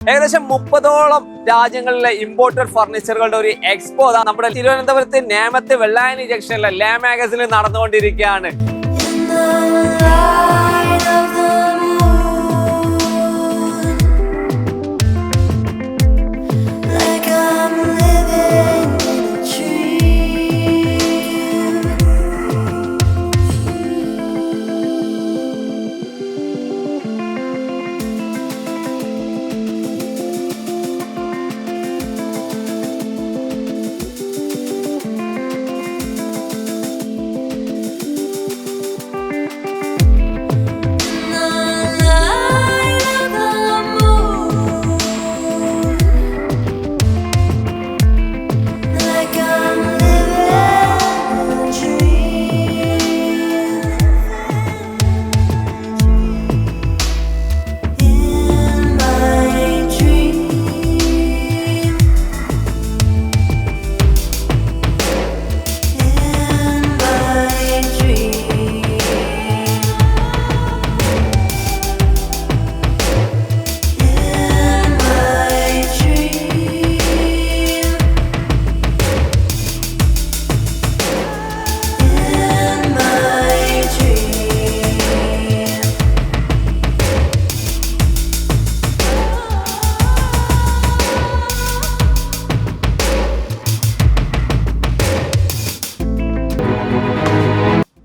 ഏകദേശം 30ഓളം രാജ്യങ്ങളിലെ ഇമ്പോർട്ടഡ് ഫർണിച്ചറുകളുടെ ഒരു എക്സ്പോ നമ്മുടെ തിരുവനന്തപുരത്ത് നേമത്ത് വെള്ളായണി ജംഗ്ഷനിലെ ലാ മാഗസിനിൽ നടന്നുകൊണ്ടിരിക്കുകയാണ്.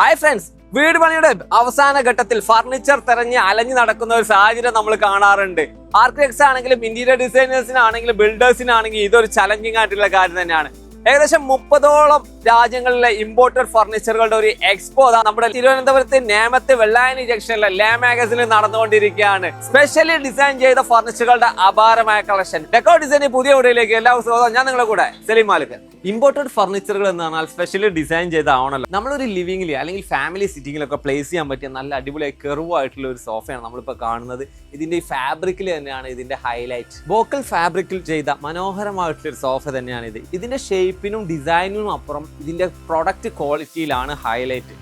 ഹായ് ഫ്രണ്ട്സ്, വീട് പണിയുടെ അവസാന ഘട്ടത്തിൽ ഫർണിച്ചർ തെരഞ്ഞ് അലഞ്ഞു നടക്കുന്ന ഒരു സാഹചര്യം നമ്മൾ കാണാറുണ്ട്. ആർക്കിടെക്ട്സ് ആണെങ്കിലും ഇന്റീരിയർ ഡിസൈനേഴ്സിനാണെങ്കിലും ബിൽഡേഴ്സിനാണെങ്കിലും ഇതൊരു ചലഞ്ചിങ് ആയിട്ടുള്ള കാര്യം തന്നെയാണ്. ഏകദേശം 30ഓളം രാജ്യങ്ങളിലെ ഇമ്പോർട്ടഡ് ഫർണിച്ചറുകളുടെ ഒരു എക്സ്പോ നമ്മുടെ തിരുവനന്തപുരത്ത് നേമത്ത് വെള്ളായണി ജംഗ്ഷനിലെ ലാ മാഗസിനിൽ നടന്നുകൊണ്ടിരിക്കുകയാണ്. സ്പെഷ്യലി ഡിസൈൻ ചെയ്ത ഫർണിച്ചറുകളുടെ അപാരമായ കളക്ഷൻ. ഡെക്കോ ഡിസൈൻ പുതിയ വീഡിയോയിലേക്ക് എല്ലാവർക്കും സ്വാഗതം. ഞാൻ നിങ്ങളുടെ കൂടെ സലീം മാലിക്. ഇമ്പോർട്ടഡ് ഫർണിച്ചറുകൾ എന്ന് പറഞ്ഞാൽ സ്പെഷ്യലി ഡിസൈൻ ചെയ്താവണല്ലോ. നമ്മളൊരു ലിവിംഗിൽ അല്ലെങ്കിൽ ഫാമിലി സിറ്റിങ്ങിലൊക്കെ പ്ലേസ് ചെയ്യാൻ പറ്റിയ നല്ല അടിപൊളിയായി കെർവായിട്ടുള്ള ഒരു സോഫയാണ് നമ്മളിപ്പോൾ കാണുന്നത്. ഇതിന്റെ ഈ ഫാബ്രിക്കിൽ തന്നെയാണ് ഇതിന്റെ ഹൈലൈറ്റ്. ബോക്കൽ ഫാബ്രിക്കിൽ ചെയ്ത മനോഹരമായിട്ടുള്ള ഒരു സോഫ തന്നെയാണ് ഇത്. ഇതിന്റെ ഷേപ്പിനും ഡിസൈനിനും അപ്പുറം ഇതിന്റെ പ്രൊഡക്റ്റ് ക്വാളിറ്റിയിലാണ് ഹൈലൈറ്റ്.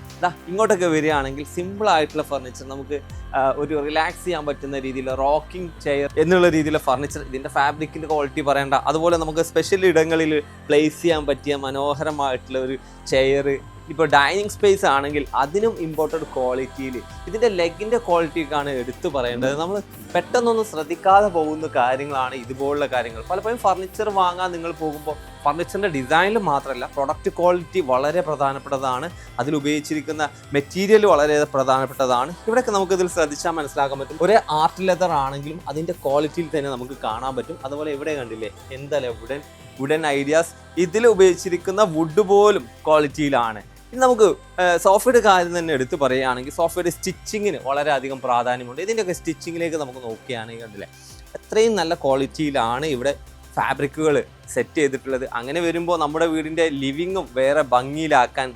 ഇങ്ങോട്ടൊക്കെ വരികയാണെങ്കിൽ സിമ്പിൾ ആയിട്ടുള്ള ഫർണിച്ചർ, നമുക്ക് ഒരു റിലാക്സ് ചെയ്യാൻ പറ്റുന്ന രീതിയിൽ റോക്കിംഗ് ചെയർ എന്നുള്ള രീതിയിലുള്ള ഫർണിച്ചർ. ഇതിന്റെ ഫാബ്രിക്കിന്റെ ക്വാളിറ്റി പറയണ്ട. അതുപോലെ നമുക്ക് സ്പെഷ്യൽ ഇടങ്ങളിൽ പ്ലേസ് ചെയ്യാൻ പറ്റിയ മനോഹരമായിട്ടുള്ള ഒരു ചെയർ. ഇപ്പോൾ ഡൈനിങ് സ്പേസ് ആണെങ്കിൽ അതിനും ഇമ്പോർട്ടഡ് ക്വാളിറ്റിയിൽ ഇതിൻ്റെ ലെഗിൻ്റെ ക്വാളിറ്റിക്കാണ് എടുത്തു പറയേണ്ടത്. നമ്മൾ പെട്ടെന്നൊന്നും ശ്രദ്ധിക്കാതെ പോകുന്ന കാര്യങ്ങളാണ് ഇതുപോലുള്ള കാര്യങ്ങൾ. പലപ്പോഴും ഫർണിച്ചർ വാങ്ങാൻ നിങ്ങൾ പോകുമ്പോൾ ഫർണിച്ചറിൻ്റെ ഡിസൈനിൽ മാത്രമല്ല പ്രൊഡക്റ്റ് ക്വാളിറ്റി വളരെ പ്രധാനപ്പെട്ടതാണ്. അതിലുപയോഗിച്ചിരിക്കുന്ന മെറ്റീരിയൽ വളരെ പ്രധാനപ്പെട്ടതാണ്. ഇവിടെയൊക്കെ നമുക്കിതിൽ ശ്രദ്ധിച്ചാൽ മനസ്സിലാക്കാൻ പറ്റും. ഒരേ ആർട്ട് ലെതർ ആണെങ്കിലും അതിൻ്റെ ക്വാളിറ്റിയിൽ തന്നെ നമുക്ക് കാണാൻ പറ്റും. അതുപോലെ ഇവിടെ കണ്ടില്ലേ, എന്തല്ലേ വുഡൻ ഐഡിയാസ്. ഇതിൽ ഉപയോഗിച്ചിരിക്കുന്ന വുഡ് പോലും ക്വാളിറ്റിയിലാണ്. ഇനി നമുക്ക് സോഫയുടെ കാര്യം തന്നെ എടുത്ത് പറയുകയാണെങ്കിൽ സോഫയുടെ സ്റ്റിച്ചിങ്ങിന് വളരെയധികം പ്രാധാന്യമുണ്ട്. ഇതിൻ്റെയൊക്കെ സ്റ്റിച്ചിങ്ങിലേക്ക് നമുക്ക് നോക്കുകയാണെങ്കിൽ കണ്ടില്ലേ, അത്രയും നല്ല ക്വാളിറ്റിയിലാണ് ഇവിടെ ഫാബ്രിക്കുകൾ സെറ്റ് ചെയ്തിട്ടുള്ളത്. അങ്ങനെ വരുമ്പോൾ നമ്മുടെ വീടിൻ്റെ ലിവിങ്ങും വേറെ ഭംഗിയിലാക്കാൻ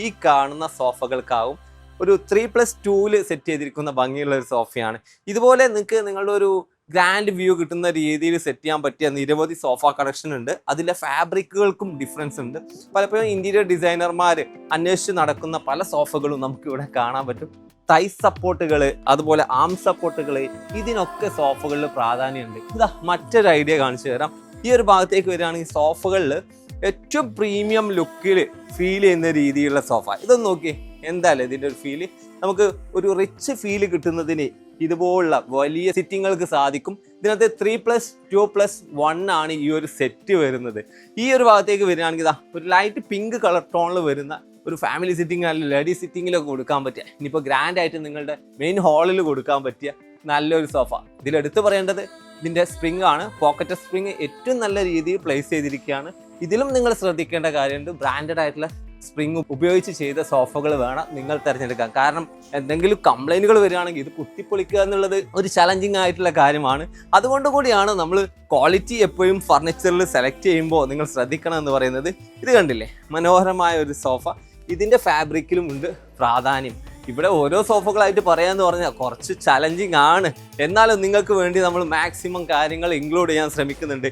ഈ കാണുന്ന സോഫകൾക്കാവും. ഒരു 3+2 സെറ്റ് ചെയ്തിരിക്കുന്ന ഭംഗിയുള്ള ഒരു സോഫയാണ്. ഇതുപോലെ നിങ്ങൾക്ക് നിങ്ങളുടെ ഒരു ഗ്രാൻഡ് വ്യൂ കിട്ടുന്ന രീതിയിൽ സെറ്റ് ചെയ്യാൻ പറ്റിയ നിരവധി സോഫ കളക്ഷൻ ഉണ്ട്. അതിൻ്റെ ഫാബ്രിക്കുകൾക്കും ഡിഫറൻസ് ഉണ്ട്. പലപ്പോഴും ഇന്റീരിയർ ഡിസൈനർമാർ അന്വേഷിച്ച് നടക്കുന്ന പല സോഫകളും നമുക്ക് ഇവിടെ കാണാൻ പറ്റും. തൈ സപ്പോർട്ടുകൾ, അതുപോലെ ആം സപ്പോർട്ടുകൾ, ഇതിനൊക്കെ സോഫകളിൽ പ്രാധാന്യമുണ്ട്. മറ്റൊരു ഐഡിയ കാണിച്ചു തരാം. ഈ ഒരു ഭാഗത്തേക്ക് വരികയാണെങ്കിൽ സോഫകളിൽ ഏറ്റവും പ്രീമിയം ലുക്കിൽ ഫീൽ ചെയ്യുന്ന രീതിയിലുള്ള സോഫ. ഇതൊന്ന് നോക്കിയേ, എന്തായാലും ഇതിൻ്റെ ഒരു ഫീല് നമുക്ക് ഒരു റിച്ച് ഫീല് കിട്ടുന്നതിന് ഇതുപോലുള്ള വലിയ സിറ്റിങ്ങൾക്ക് സാധിക്കും. ഇതിനകത്ത് 3+2+1 ആണ് ഈ ഒരു സെറ്റ് വരുന്നത്. ഈ ഒരു ഭാഗത്തേക്ക് വരികയാണെങ്കിൽ ഒരു ലൈറ്റ് പിങ്ക് കളർ ടോണിൽ വരുന്ന ഒരു ഫാമിലി സിറ്റിംഗ് അല്ലെങ്കിൽ ലേഡി സിറ്റിങ്ങിലൊക്കെ കൊടുക്കാൻ പറ്റിയ, ഇനിയിപ്പോൾ ഗ്രാൻഡ് ആയിട്ട് നിങ്ങളുടെ മെയിൻ ഹാളിൽ കൊടുക്കാൻ പറ്റിയ നല്ലൊരു സോഫ. ഇതിലെടുത്ത് പറയേണ്ടത് ഇതിൻ്റെ സ്പ്രിംഗ് ആണ്. പോക്കറ്റ് സ്പ്രിംഗ് ഏറ്റവും നല്ല രീതിയിൽ പ്ലേസ് ചെയ്തിരിക്കുകയാണ്. ഇതിലും നിങ്ങൾ ശ്രദ്ധിക്കേണ്ട കാര്യമുണ്ട്. ബ്രാൻഡഡ് ആയിട്ടുള്ള സ്പ്രിംഗ് ഉപയോഗിച്ച് ചെയ്ത സോഫകൾ വേണം നിങ്ങൾ തിരഞ്ഞെടുക്കാൻ. കാരണം എന്തെങ്കിലും കംപ്ലൈൻറ്റുകൾ വരികയാണെങ്കിൽ ഇത് കുത്തിപ്പൊളിക്കുക എന്നുള്ളത് ഒരു ചലഞ്ചിങ് ആയിട്ടുള്ള കാര്യമാണ്. അതുകൊണ്ട് കൂടിയാണ് നമ്മൾ ക്വാളിറ്റി എപ്പോഴും ഫർണിച്ചറിൽ സെലക്ട് ചെയ്യുമ്പോൾ നിങ്ങൾ ശ്രദ്ധിക്കണം എന്ന് പറയുന്നത്. ഇത് കണ്ടില്ലേ, മനോഹരമായ ഒരു സോഫ. ഇതിൻ്റെ ഫാബ്രിക്കിലും ഉണ്ട് പ്രാധാന്യം. ഇവിടെ ഓരോ സോഫകളായിട്ട് പറയാമെന്ന് പറഞ്ഞാൽ കുറച്ച് ചലഞ്ചിങ് ആണ്. എന്നാലും നിങ്ങൾക്ക് വേണ്ടി നമ്മൾ മാക്സിമം കാര്യങ്ങൾ ഇൻക്ലൂഡ് ചെയ്യാൻ ശ്രമിക്കുന്നുണ്ട്.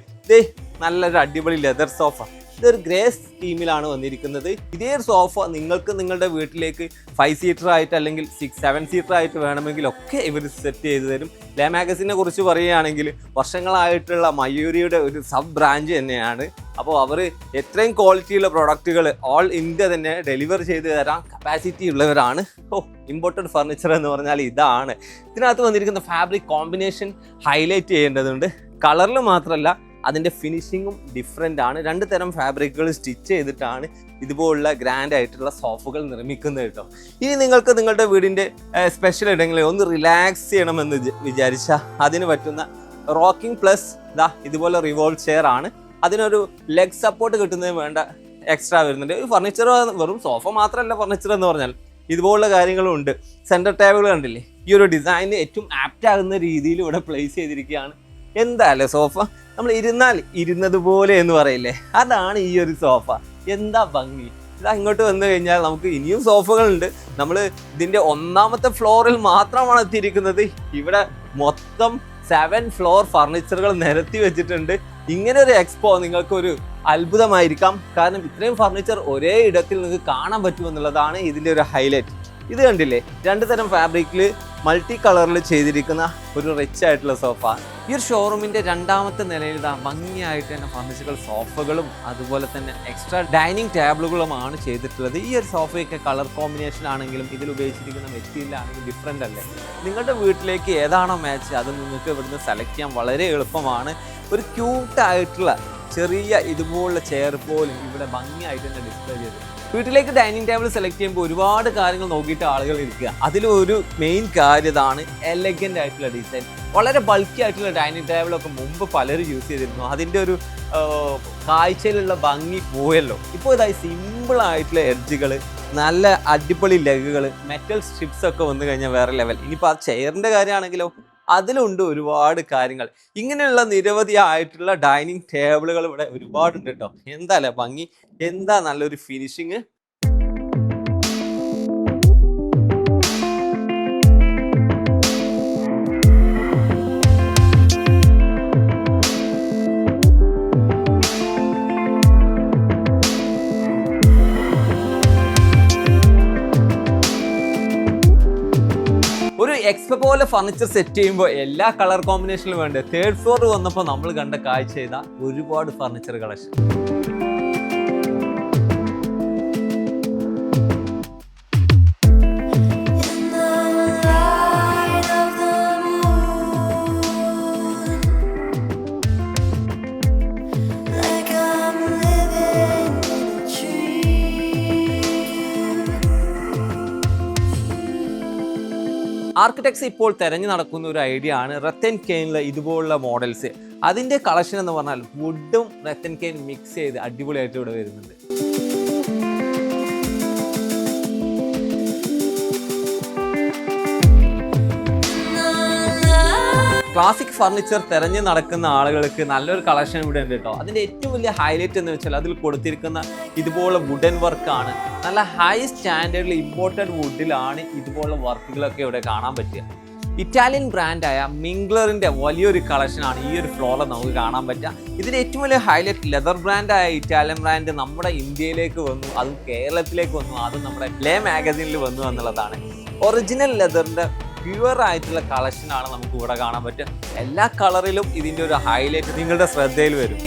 നല്ലൊരു അടിപൊളി ലെതർ സോഫ. ഇതൊരു ഗ്രേ സ്കീമിലാണ് വന്നിരിക്കുന്നത്. ഇതേ സോഫ നിങ്ങൾക്ക് നിങ്ങളുടെ വീട്ടിലേക്ക് 5 സീറ്റർ ആയിട്ട് അല്ലെങ്കിൽ 7 സീറ്റർ ആയിട്ട് വേണമെങ്കിൽ ഒക്കെ ഇവർ സെറ്റ് ചെയ്ത് തരും. ലേ മാഗസിനെ കുറിച്ച് പറയുകയാണെങ്കിൽ വർഷങ്ങളായിട്ടുള്ള മയൂരിയുടെ ഒരു സബ് ബ്രാഞ്ച് തന്നെയാണ്. അപ്പോൾ അവർ എത്രയും ക്വാളിറ്റിയുള്ള പ്രൊഡക്റ്റുകൾ ഓൾ ഇന്ത്യ തന്നെ ഡെലിവർ ചെയ്ത് തരാൻ കപ്പാസിറ്റി ഉള്ളവരാണ്. ഇമ്പോർട്ടഡ് ഫർണിച്ചർ എന്ന് പറഞ്ഞാൽ ഇതാണ്. ഇതിനകത്ത് വന്നിരിക്കുന്ന ഫാബ്രിക് കോമ്പിനേഷൻ ഹൈലൈറ്റ് ചെയ്യേണ്ടതുണ്ട്. കളറിൽ മാത്രമല്ല അതിൻ്റെ ഫിനിഷിങ്ങും ഡിഫറെൻ്റ് ആണ്. 2 തരം ഫാബ്രിക്കുകൾ സ്റ്റിച്ച് ചെയ്തിട്ടാണ് ഇതുപോലുള്ള ഗ്രാൻഡ് ആയിട്ടുള്ള സോഫകൾ നിർമ്മിക്കുന്നത് കേട്ടോ. ഇനി നിങ്ങൾക്ക് നിങ്ങളുടെ വീടിൻ്റെ സ്പെഷ്യൽ ഇടങ്ങളിൽ ഒന്ന് റിലാക്സ് ചെയ്യണമെന്ന് വിചാരിച്ചാൽ അതിന് പറ്റുന്ന റോക്കിംഗ് പ്ലസ് ഇതുപോലെ റിവോൾവ് ചെയർ ആണ്. അതിനൊരു ലെഗ് സപ്പോർട്ട് കിട്ടുന്നതിന് വേണ്ട എക്സ്ട്രാ വരുന്നുണ്ട്. ഫർണിച്ചർ വെറും സോഫ മാത്രമല്ല ഫർണിച്ചർ എന്ന് പറഞ്ഞാൽ ഇതുപോലുള്ള കാര്യങ്ങളും ഉണ്ട്. സെൻറ്റർ ടേബിൾ കണ്ടില്ലേ, ഈ ഒരു ഡിസൈനിന് ഏറ്റവും ആപ്റ്റ് ആകുന്ന രീതിയിൽ ഇവിടെ പ്ലേസ് ചെയ്തിരിക്കുകയാണ്. എന്താല്ലേ സോഫ, നമ്മൾ ഇരുന്നാൽ ഇരുന്നതുപോലെ എന്ന് പറയില്ലേ, അതാണ് ഈ ഒരു സോഫ. എന്താ ഭംഗി. ഇതാ ഇങ്ങോട്ട് വന്നു കഴിഞ്ഞാൽ നമുക്ക് ഇനിയും സോഫകളുണ്ട്. നമ്മൾ ഇതിൻ്റെ 1ാമത്തെ ഫ്ലോറിൽ മാത്രമാണ് എത്തിയിരിക്കുന്നത്. ഇവിടെ മൊത്തം 7 ഫ്ലോർ ഫർണിച്ചറുകൾ നിരത്തി വെച്ചിട്ടുണ്ട്. ഇങ്ങനെ ഒരു എക്സ്പോ നിങ്ങൾക്കൊരു അത്ഭുതമായിരിക്കാം. കാരണം ഇത്രയും ഫർണിച്ചർ ഒരേ ഇടത്തിൽ നിങ്ങൾക്ക് കാണാൻ പറ്റുമെന്നുള്ളതാണ് ഇതിൻ്റെ ഒരു ഹൈലൈറ്റ്. ഇത് കണ്ടില്ലേ, 2 തരം ഫാബ്രിക്കിൽ മൾട്ടി കളറിൽ ചെയ്തിരിക്കുന്ന ഒരു റിച്ച് ആയിട്ടുള്ള സോഫ. ഈ ഒരു ഷോറൂമിൻ്റെ 2ാമത്തെ നിലയിൽ ഭംഗിയായിട്ട് തന്നെ ഫർണിച്ചറുകൾ സോഫകളും അതുപോലെ തന്നെ എക്സ്ട്രാ ഡൈനിങ് ടേബിളുകളുമാണ് ചെയ്തിട്ടുള്ളത്. ഈ ഒരു സോഫയൊക്കെ കളർ കോമ്പിനേഷൻ ആണെങ്കിലും ഇതിൽ ഉപയോഗിച്ചിരിക്കുന്ന മെറ്റീരിയൽ ആണെങ്കിലും ഡിഫറെൻ്റ് അല്ലേ. നിങ്ങളുടെ വീട്ടിലേക്ക് ഏതാണോ മാച്ച് അത് നിങ്ങൾക്ക് ഇവിടുന്ന് സെലക്ട് ചെയ്യാൻ വളരെ എളുപ്പമാണ്. ഒരു ക്യൂട്ടായിട്ടുള്ള ചെറിയ ഇതുപോലുള്ള ചെയർ പോലും ഇവിടെ ഭംഗിയായിട്ട് തന്നെ ഡിസ്പ്ലേ ചെയ്തു. വീട്ടിലേക്ക് ഡൈനിങ് ടേബിൾ സെലക്ട് ചെയ്യുമ്പോൾ ഒരുപാട് കാര്യങ്ങൾ നോക്കിയിട്ട് ആളുകൾ ഇരിക്കുക. അതിലൊരു മെയിൻ കാര്യം ഇതാണ് എലഗൻ്റ് ആയിട്ടുള്ള ഡിസൈൻ. വളരെ ബൾക്കി ആയിട്ടുള്ള ഡൈനിങ് ടേബിളൊക്കെ മുമ്പ് പലരും യൂസ് ചെയ്തിരുന്നു. അതിൻ്റെ ഒരു കാഴ്ചയിലുള്ള ഭംഗി പോയല്ലോ. ഇപ്പോൾ ഇതായി സിമ്പിൾ ആയിട്ടുള്ള എഡ്ജുകൾ, നല്ല അടിപൊളി ലെഗുകൾ, മെറ്റൽ സ്ട്രിപ്സ് ഒക്കെ വന്നു കഴിഞ്ഞാൽ വേറെ ലെവൽ. ഇനിയിപ്പോൾ ആ ചെയറിൻ്റെ കാര്യമാണെങ്കിലോ അതിലുണ്ട് ഒരുപാട് കാര്യങ്ങൾ. ഇങ്ങനെയുള്ള നിരവധി ആയിട്ടുള്ള ഡൈനിങ് ടേബിളുകൾ ഇവിടെ ഒരുപാടുണ്ട് കേട്ടോ. എന്താല്ലേ ഭംഗി, എന്താ നല്ലൊരു ഫിനിഷിങ്. ഒരു എക്സ്പോ പോലെ ഫർണിച്ചർ സെറ്റ് ചെയ്യുമ്പോൾ എല്ലാ കളർ കോമ്പിനേഷനിലും വേണ്ട 3rd ഫ്ലോർ വന്നപ്പോൾ നമ്മൾ കണ്ട കാഴ്ച ചെയ്ത ഒരുപാട് ഫർണിച്ചർ കളക്ഷൻ. ആർക്കിടെക്ട്സ് ഇപ്പോൾ തിരഞ്ഞു നടക്കുന്ന ഒരു ഐഡിയ ആണ് റത്തൻ കെയിനിലെ ഇതുപോലുള്ള മോഡൽസ്. അതിൻ്റെ കളക്ഷൻ എന്ന് പറഞ്ഞാൽ വുഡും റത്തൻ കെയിൻ മിക്സ് ചെയ്ത് അടിപൊളിയായിട്ട് ഇവിടെ വരുന്നുണ്ട്. ക്ലാസിക് ഫർണിച്ചർ തിരഞ്ഞു നടക്കുന്ന ആളുകൾക്ക് നല്ലൊരു കളക്ഷൻ ഇവിടെ ഉണ്ട് കേട്ടോ. അതിൻ്റെ ഏറ്റവും വലിയ ഹൈലൈറ്റ് എന്ന് വെച്ചാൽ അതിൽ കൊടുത്തിരിക്കുന്ന ഇതുപോലെ വുഡൻ വർക്കാണ്. നല്ല ഹൈ സ്റ്റാൻഡേർഡിൽ ഇമ്പോർട്ടഡ് വുഡിലാണ് ഇതുപോലുള്ള വർക്കുകളൊക്കെ ഇവിടെ കാണാൻ പറ്റുക. ഇറ്റാലിയൻ ബ്രാൻഡായ മിംഗ്ലറിൻ്റെ വലിയൊരു കളക്ഷനാണ് ഈ ഒരു ഫ്ലോറിൽ നമുക്ക് കാണാൻ പറ്റുക. ഇതിൻ്റെ ഏറ്റവും വലിയ ഹൈലൈറ്റ് ലെതർ ബ്രാൻഡായ ഇറ്റാലിയൻ ബ്രാൻഡ് നമ്മുടെ ഇന്ത്യയിലേക്ക് വന്നു, അതും കേരളത്തിലേക്ക് വന്നു, അതും നമ്മുടെ ലേ മാഗസീനിൽ വന്നു എന്നുള്ളതാണ്. ഒറിജിനൽ ലെതറിൻ്റെ പ്യുവർ ആയിട്ടുള്ള കളക്ഷനാണ് നമുക്ക് ഇവിടെ കാണാൻ പറ്റുക. എല്ലാ കളറിലും ഇതിൻ്റെ ഒരു ഹൈലൈറ്റ് നിങ്ങളുടെ ശ്രദ്ധയിൽ വരും.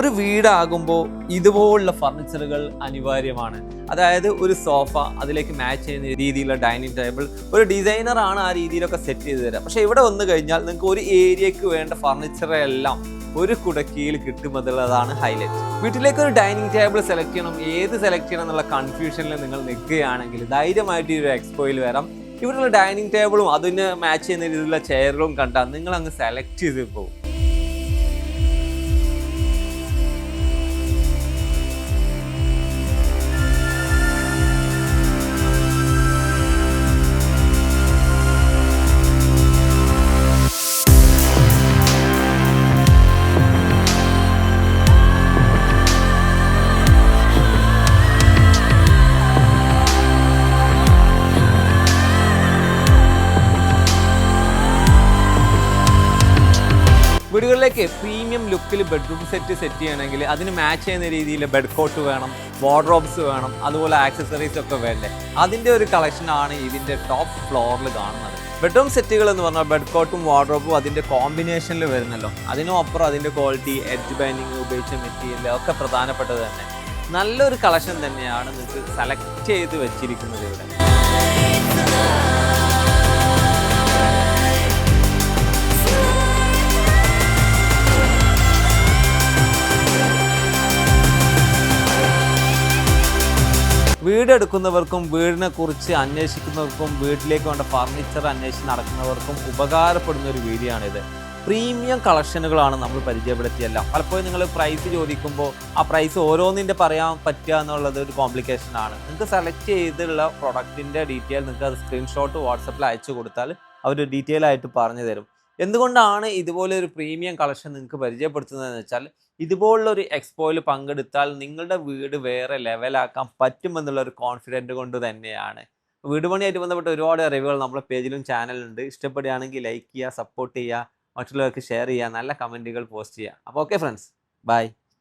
ഒരു വീടാകുമ്പോൾ ഇതുപോലുള്ള ഫർണിച്ചറുകൾ അനിവാര്യമാണ്. അതായത് ഒരു സോഫ, അതിലേക്ക് മാച്ച് ചെയ്യുന്ന രീതിയിലുള്ള ഡൈനിങ് ടേബിൾ, ഒരു ഡിസൈനറാണ് ആ രീതിയിലൊക്കെ സെറ്റ് ചെയ്ത് തരാം. പക്ഷേ ഇവിടെ വന്നു കഴിഞ്ഞാൽ നിങ്ങൾക്ക് ഒരു ഏരിയക്ക് വേണ്ട ഫർണിച്ചറെല്ലാം ഒരു കുടക്കീയിൽ കിട്ടുമെന്നുള്ളതാണ് ഹൈലൈറ്റ്. വീട്ടിലേക്ക് ഒരു ഡൈനിങ് ടേബിൾ സെലക്ട് ചെയ്യണം, ഏത് സെലക്ട് ചെയ്യണം എന്നുള്ള കൺഫ്യൂഷനിൽ നിങ്ങൾ നിൽക്കുകയാണെങ്കിൽ ധൈര്യമായിട്ട് ഈ ഒരു എക്സ്പോയിൽ വരാം. ഇവിടെയുള്ള ഡൈനിങ് ടേബിളും അതിന് മാച്ച് ചെയ്യുന്ന രീതിയിലുള്ള ചെയറും കണ്ടാൽ നിങ്ങൾ അങ്ങ് സെലക്ട് ചെയ്ത് പോകും. വീടുകളിലേക്ക് പ്രീമിയം ലുക്കിൽ ബെഡ്റൂം സെറ്റ് ചെയ്യണമെങ്കിൽ അതിന് മാച്ച് ചെയ്യുന്ന രീതിയിൽ ബെഡ് കോട്ട് വേണം, വാർഡ്രോബ്സ് വേണം, അതുപോലെ ആക്സസറീസ് ഒക്കെ വേണ്ടേ. അതിൻ്റെ ഒരു കളക്ഷനാണ് ഇതിൻ്റെ ടോപ്പ് ഫ്ലോറിൽ കാണുന്നത്. ബെഡ്റൂം സെറ്റുകൾ എന്ന് പറഞ്ഞാൽ ബെഡ് കോട്ടും വാർഡ്രോബും അതിൻ്റെ കോമ്പിനേഷനിൽ വരുന്നല്ലോ. അതിനും അപ്പുറം അതിൻ്റെ ക്വാളിറ്റി, എഡ്ജ് ബൈൻഡിങ് ഉപയോഗിച്ച മെറ്റീരിയൽ ഒക്കെ പ്രധാനപ്പെട്ടത് തന്നെ. നല്ലൊരു കളക്ഷൻ തന്നെയാണ് നിങ്ങൾക്ക് സെലക്ട് ചെയ്ത് വെച്ചിരിക്കുന്നത് ഇവിടെ. വീടെടുക്കുന്നവർക്കും വീടിനെ കുറിച്ച് അന്വേഷിക്കുന്നവർക്കും വീട്ടിലേക്ക് വേണ്ട ഫർണിച്ചർ അന്വേഷിച്ച് നടക്കുന്നവർക്കും ഉപകാരപ്പെടുന്ന ഒരു വീഡിയോ ആണിത്. പ്രീമിയം കളക്ഷനുകളാണ് നമ്മൾ പരിചയപ്പെടുത്തിയല്ല. പലപ്പോഴും നിങ്ങൾ പ്രൈസ് ചോദിക്കുമ്പോൾ ആ പ്രൈസ് ഓരോന്നിൻ്റെ പറയാൻ പറ്റുക എന്നുള്ളത് ഒരു കോംപ്ലിക്കേഷൻ ആണ്. നിങ്ങൾക്ക് സെലക്ട് ചെയ്തുള്ള പ്രൊഡക്റ്റിൻ്റെ ഡീറ്റെയിൽ നിങ്ങൾക്ക് അത് സ്ക്രീൻഷോട്ട് വാട്സപ്പിൽ അയച്ചു കൊടുത്താൽ അവർ ഡീറ്റെയിൽ ആയിട്ട് പറഞ്ഞു തരും. എന്തുകൊണ്ടാണ് ഇതുപോലെ ഒരു പ്രീമിയം കളക്ഷൻ നിങ്ങൾക്ക് പരിചയപ്പെടുത്തുന്നതെന്ന് വെച്ചാൽ, ഇതുപോലുള്ള ഒരു എക്സ്പോയിൽ പങ്കെടുത്താൽ നിങ്ങളുടെ വീട് വേറെ ലെവലാക്കാൻ പറ്റുമെന്നുള്ള ഒരു കോൺഫിഡൻറ്റ് കൊണ്ട് തന്നെയാണ്. വീട് പണിയായിട്ട് ബന്ധപ്പെട്ട ഒരുപാട് അറിവുകൾ നമ്മുടെ പേജിലും ചാനലുണ്ട്. ഇഷ്ടപ്പെടുകയാണെങ്കിൽ ലൈക്ക് ചെയ്യുക, സപ്പോർട്ട് ചെയ്യുക, മറ്റുള്ളവർക്ക് ഷെയർ ചെയ്യുക, നല്ല കമൻറ്റുകൾ പോസ്റ്റ് ചെയ്യുക. അപ്പോൾ ഓക്കെ ഫ്രണ്ട്സ്, ബൈ.